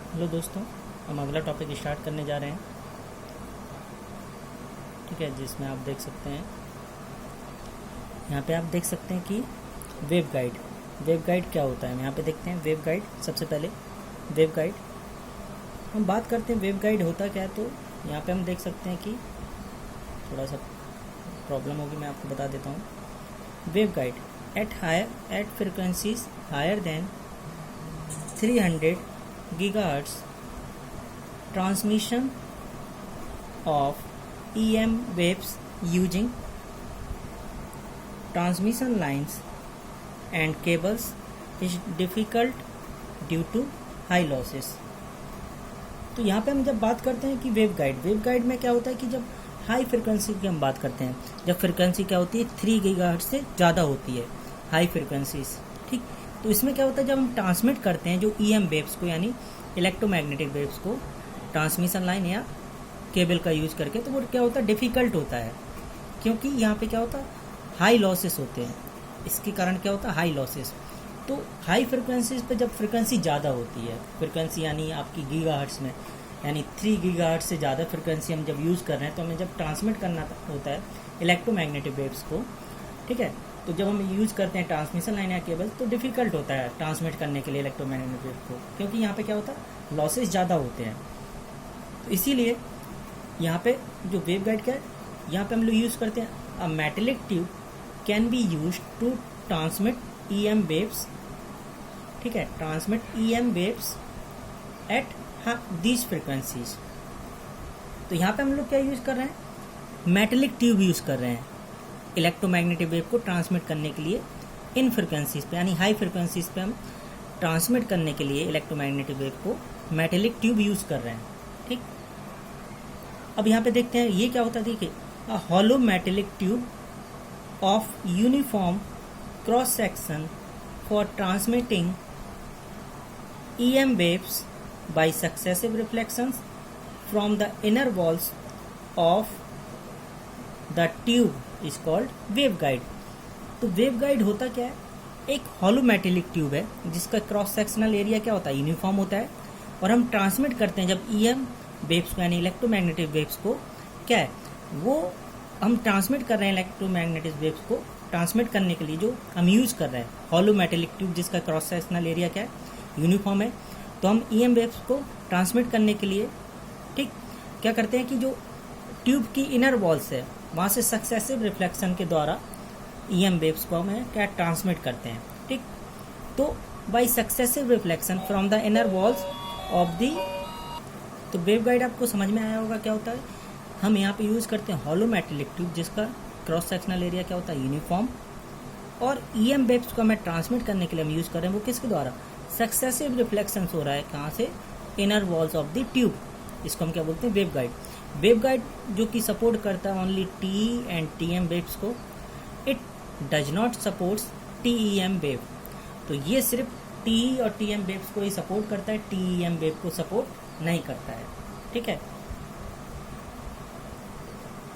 Hello दोस्तों, हम अगला टॉपिक स्टार्ट करने जा रहे हैं। ठीक है, जिसमें आप देख सकते हैं, यहाँ पे आप देख सकते हैं कि वेव गाइड क्या होता है। यहाँ पे देखते हैं वेव गाइड। सबसे पहले वेव गाइड हम बात करते हैं, वेव गाइड होता क्या है। तो यहाँ पे हम देख सकते हैं कि थोड़ा सा प्रॉब्लम होगी, मैं आपको बता देता हूँ। Wave guide at frequencies higher than 300 GHz transmission of EM waves using transmission lines and cables is difficult due to high losses। तो यहाँ पे हम जब बात करते हैं कि वेव गाइड में क्या होता है कि जब हाई फ्रिक्वेंसी की हम बात करते हैं, जब फ्रिक्वेंसी क्या होती है 3 GHz से ज़्यादा होती है, हाई फ्रिक्वेंसीज। ठीक, तो इसमें क्या होता है जब हम ट्रांसमिट करते हैं जो EM वेव्स को, यानी इलेक्ट्रोमैग्नेटिक वेव्स को, ट्रांसमिशन लाइन या केबल का यूज करके, तो वो क्या होता है डिफ़िकल्ट होता है, क्योंकि यहाँ पे क्या होता है हाई लॉसेस होते हैं। इसके कारण क्या होता है हाई लॉसेस। तो हाई फ्रिक्वेंसीज पे जब फ्रिक्वेंसी ज़्यादा होती है, फ्रिक्वेंसी यानी आपकी गीगाहर्ट्ज़ में, यानी 3 GHz से ज़्यादा फ्रिक्वेंसी हम जब यूज़ कर रहे हैं, तो हमें जब ट्रांसमिट करना होता है इलेक्ट्रोमैग्नेटिक वेव्स को, ठीक है, तो जब हम यूज़ करते हैं ट्रांसमिशन लाइन या केबल, तो डिफ़िकल्ट होता है ट्रांसमिट करने के लिए इलेक्ट्रोमैग्नेटिक वेव को, क्योंकि यहाँ पे क्या होता है लॉसेस ज़्यादा होते हैं। तो इसीलिए यहाँ पे जो वेव गाइड क्या है, यहाँ पे हम लोग यूज़ करते हैं a metallic tube can be use to transmit EM waves. ठीक है, transmit EM waves at these frequencies. तो यहाँ पे हम लोग क्या यूज़ कर रहे हैं, मेटेलिक ट्यूब यूज़ कर रहे हैं इलेक्ट्रोमैग्नेटिक वेव को ट्रांसमिट करने के लिए इन फ्रिक्वेंसीज पे, यानी हाई फ्रिक्वेंसीज पे हम ट्रांसमिट करने के लिए इलेक्ट्रोमैग्नेटिक वेव को मेटेलिक ट्यूब यूज़ कर रहे हैं। ठीक, अब यहाँ पे देखते हैं ये क्या होता है। देखिए, a hollow metallic tube of uniform cross section for transmitting EM waves by successive reflections from the inner walls of the tube is called wave guide. तो वेव गाइड होता क्या है, एक हॉलो मेटेलिक ट्यूब है जिसका cross sectional area क्या होता है यूनिफॉर्म होता है, और हम ट्रांसमिट करते हैं जब EM वेव्स को, यानी इलेक्ट्रोमैग्नेटिक वेव्स को, क्या है वो हम ट्रांसमिट कर रहे हैं इलेक्ट्रोमैग्नेटिक वेव्स को ट्रांसमिट करने के लिए जो हम यूज कर रहे हैं हॉलो मेटेलिक ट्यूब जिसका क्रॉस सेक्शनल एरिया क्या है यूनिफॉर्म है। तो हम EM वेव्स को ट्रांसमिट करने के लिए, ठीक, क्या करते हैं कि जो ट्यूब की इनर वॉल्स है वहाँ से सक्सेसिव रिफ्लेक्शन के द्वारा EM वेव्स को हम क्या ट्रांसमिट करते हैं। ठीक, तो by successive reflection from the inner walls of the. तो वेव गाइड आपको समझ में आया होगा क्या होता है। हम यहाँ पे यूज़ करते हैं हॉलो मेटेलिक ट्यूब जिसका क्रॉस सेक्शनल एरिया क्या होता है यूनिफॉर्म, और EM वेव्स को हमें ट्रांसमिट करने के लिए हम यूज़ कर रहे हैं वो किसके द्वारा, सक्सेसिव रिफ्लेक्शंस हो रहा है कहाँ से, inner walls of the tube. इसको हम क्या बोलते हैं वेव गाइड। वेव गाइड जो कि सपोर्ट करता है only TE and TM waves को, it does not supports TEM wave. तो ये सिर्फ TE और TM वेव्स को ही सपोर्ट करता है, TEM वेव को सपोर्ट नहीं करता है। ठीक है,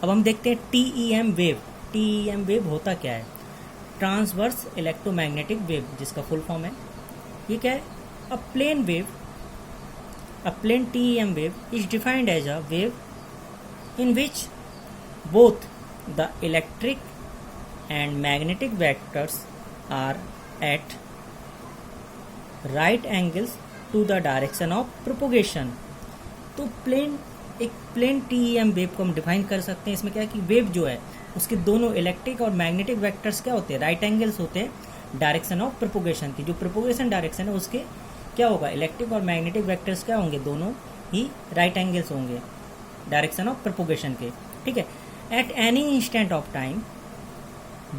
अब हम देखते हैं TEM वेव। TEM वेव होता क्या है, ट्रांसवर्स इलेक्ट्रोमैग्नेटिक वेव जिसका फुल फॉर्म है। ये क्या है, a plane wave, a plane TEM wave is defined as a wave in which both the electric and magnetic vectors are at right angles to the direction of propagation। तो एक plane TEM wave को हम define कर सकते हैं। इसमें क्या है कि वेव जो है उसके दोनों इलेक्ट्रिक और मैग्नेटिक वेक्टर्स क्या होते हैं, राइट एंगल्स होते हैं डायरेक्शन ऑफ प्रोपोगेशन की। जो प्रोपोगेशन डायरेक्शन है उसके क्या होगा, इलेक्ट्रिक और मैग्नेटिक वेक्टर्स क्या होंगे, दोनों ही राइट एंगल्स होंगे डायरेक्शन ऑफ प्रोपोगेशन के। ठीक है, at any instant of time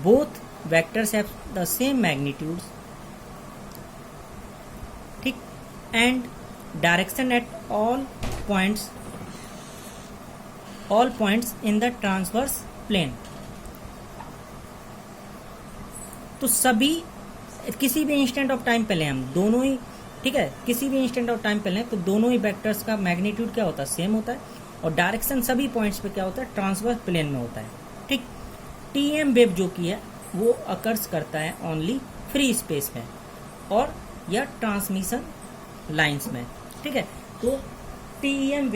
both vectors have the same magnitudes, ठीक, and direction at all points in the transverse plane. तो सभी किसी भी इंस्टेंट ऑफ टाइम पहले हम दोनों ही, ठीक है, किसी भी इंस्टेंट ऑफ टाइम पहले तो दोनों ही वेक्टर्स का मैग्नीट्यूड क्या होता है सेम होता है, और डायरेक्शन सभी पॉइंट्स पे क्या होता है ट्रांसवर्स प्लेन में होता है। ठीक, TEM वेव जो की है वो अकर्स करता है ओनली फ्री स्पेस में और या ट्रांसमिशन लाइंस में। ठीक है, तो टीईएम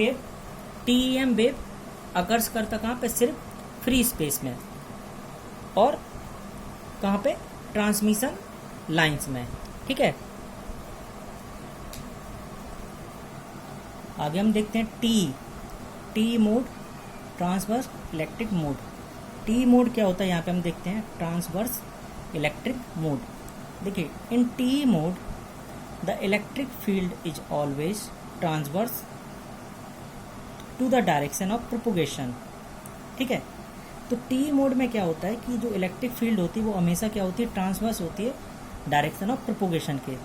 वेव अकर्स करता कहाँ पे, सिर्फ फ्री स्पेस में, और कहाँ पे, ट्रांसमिशन लाइंस में। ठीक है, आगे हम देखते हैं T mode, transverse electric mode. T mode क्या होता है, यहाँ पे हम देखते हैं ट्रांसवर्स इलेक्ट्रिक मोड। देखिए, in T mode the electric field is always transverse to the direction of propagation. ठीक है, तो टी मोड में क्या होता है कि जो इलेक्ट्रिक फील्ड होती है वो हमेशा क्या होती है, ट्रांसवर्स होती है डायरेक्शन ऑफ प्रोपोगेशन के।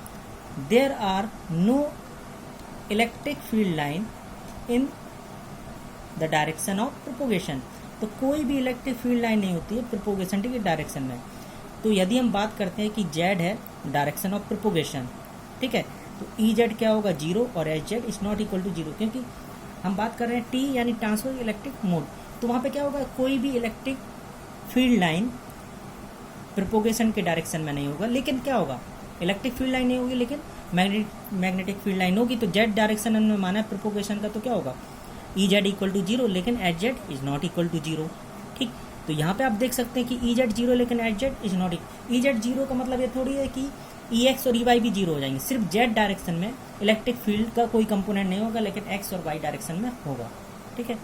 There are no electric field line in the direction of propagation. तो कोई भी इलेक्ट्रिक फील्ड लाइन नहीं होती है प्रोपोगेशन की डायरेक्शन में। तो यदि हम बात करते हैं कि जेड है डायरेक्शन ऑफ प्रोपोगेशन, ठीक है, तो ई जेड क्या होगा, 0, और H Z is not equal to 0, क्योंकि हम बात कर रहे हैं टी यानी ट्रांसफर इलेक्ट्रिक मोड। तो वहाँ पे क्या होगा, कोई भी इलेक्ट्रिक फील्ड लाइन प्रोपोगेशन के डायरेक्शन में नहीं होगा, लेकिन क्या होगा, इलेक्ट्रिक फील्ड लाइन नहीं होगी लेकिन मैग्नेटिक फील्ड लाइन होगी। तो जेड डायरेक्शन हमने माना है प्रोपोगेशन का, तो क्या होगा, ई जेड इक्वल टू 0, लेकिन H Z is not equal to 0। ठीक, तो यहाँ पे आप देख सकते हैं कि ई जेड 0 लेकिन H Z is not, E Z 0 का मतलब ये थोड़ी है कि ई एक्स और ई वाई भी 0 हो जाएंगे। सिर्फ जेड डायरेक्शन में इलेक्ट्रिक फील्ड का कोई कंपोनेंट नहीं होगा, लेकिन एक्स और वाई डायरेक्शन में होगा। ठीक है,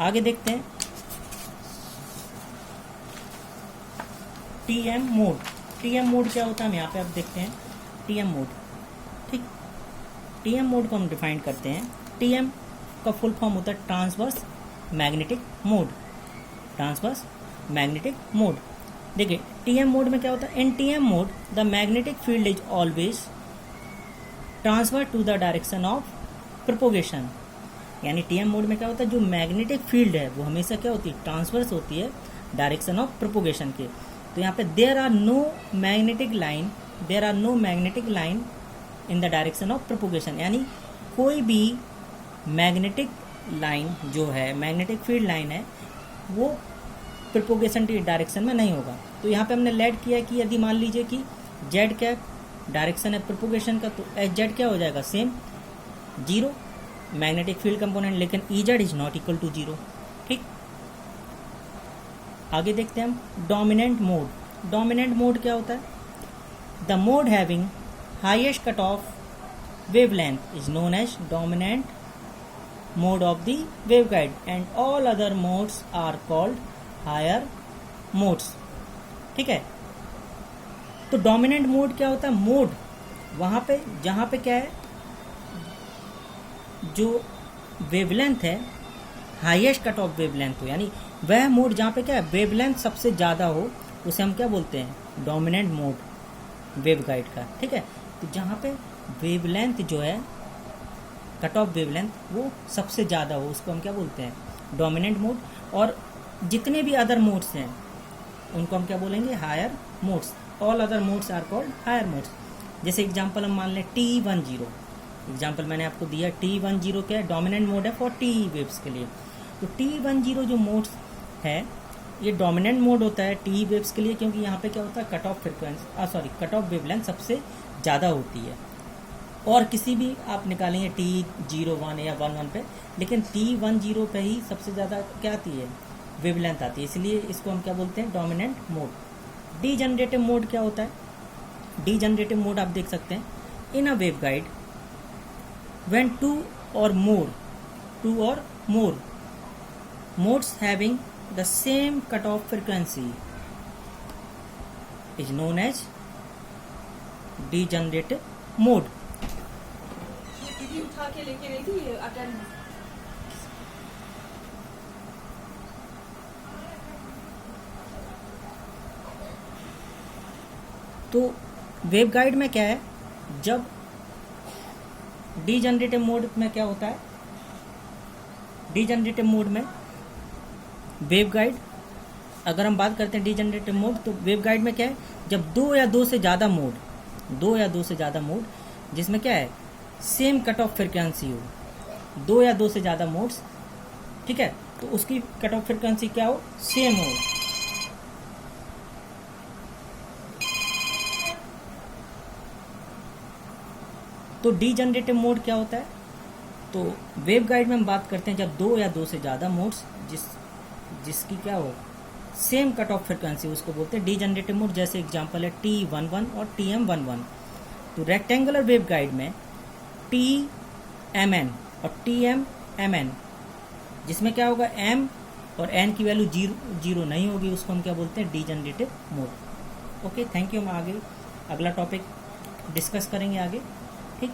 आगे देखते हैं टीएम मोड। टीएम मोड क्या होता है, हम यहाँ पे आप देखते हैं टीएम मोड। ठीक, टीएम मोड को हम डिफाइन करते हैं, टीएम का फुल फॉर्म होता है transverse magnetic mode. Transverse magnetic mode, देखिए टीएम मोड में क्या होता है, in TM mode the magnetic field is always transfer to the direction of propagation. यानी टीएम मोड में क्या होता है, जो मैग्नेटिक फील्ड है वो हमेशा क्या होती है, ट्रांसवर्स होती है डायरेक्शन ऑफ प्रोपोगेशन के। तो यहाँ पे there are no magnetic line in the direction of propagation, यानी कोई भी मैग्नेटिक लाइन जो है, मैग्नेटिक फील्ड लाइन है, वो प्रोपोगेशन की डायरेक्शन में नहीं होगा। तो यहाँ पे हमने लेट किया कि यदि मान लीजिए कि जेड क्या डायरेक्शन है प्रोपोगेशन का, तो एच जेड क्या हो जाएगा, सेम 0 मैग्नेटिक फील्ड कंपोनेंट, लेकिन E Z is not equal to 0। ठीक, आगे देखते हैं हम डोमिनेंट मोड। डोमिनेंट मोड क्या होता है, the mode having highest cut off wavelength is known as dominant mode of the waveguide and all other modes are called higher modes। ठीक है, तो डोमिनेंट मोड क्या होता है, मोड वहां पे जहां पे क्या है, जो वेवलेंथ है हाईएस्ट कट ऑफ वेवलेंथ हो, यानी वह मोड जहां पे क्या है, वेवलेंथ सबसे ज्यादा हो, उसे हम क्या बोलते हैं, डोमिनेंट मोड वेवगाइड का। ठीक है, तो जहां पे वेवलेंथ जो है, कट ऑफ वेवलेंथ वो सबसे ज़्यादा हो, उसको हम क्या बोलते हैं, डोमिनेंट मोड। और जितने भी अदर मोड्स हैं उनको हम क्या बोलेंगे, higher modes. All other modes are called higher modes. जैसे एग्जांपल हम मान लें T10, एग्जांपल मैंने आपको दिया, T10 क्या है, डोमिनेंट मोड है फॉर टी वेव्स के लिए। तो T10 जो मोड्स है ये डोमिनेंट मोड होता है टी वेव्स के लिए, क्योंकि यहाँ पे क्या होता है, cut off frequency cut off wavelength सबसे ज़्यादा होती है। और किसी भी आप निकालेंगे T01 या 11 पे, लेकिन T10 पे ही सबसे ज़्यादा क्या आती है, वेवलेंथ आती है, इसलिए इसको हम क्या बोलते हैं, डोमिनेंट मोड। डीजनरेटिव मोड क्या होता है, डीजनरेटिव मोड आप देख सकते हैं, in a waveguide when two or more modes having the same cut off frequency is known as degenerative mode. उठा के लेके गई थी अटेंड। तो वेवगाइड में क्या है, जब डीजनरेटिव मोड में क्या होता है, डीजनरेटिव मोड में वेवगाइड, अगर हम बात करते हैं डीजनरेटिव मोड, तो वेवगाइड में क्या है, जब दो या दो से ज़्यादा मोड जिसमें क्या है, सेम कट ऑफ फ्रिक्वेंसी हो, 2 या 2 से ज़्यादा मोड्स, ठीक है, तो उसकी कट ऑफ फ्रिक्वेंसी क्या हो, सेम हो। तो डीजनरेटिव मोड क्या होता है, तो वेव गाइड में हम बात करते हैं जब दो या दो से ज़्यादा मोड्स जिसकी क्या हो सेम कट ऑफ फ्रिक्वेंसी, उसको बोलते हैं डीजनरेटिव मोड। जैसे एग्जांपल है TE11 और TM11। तो रेक्टेंगुलर वेव गाइड में TMN और TMMN, जिसमें क्या होगा M और N की वैल्यू जीरो नहीं होगी, उसको हम क्या बोलते हैं degenerative mode. Okay, thank you. हम आगे अगला टॉपिक डिस्कस करेंगे आगे, ठीक।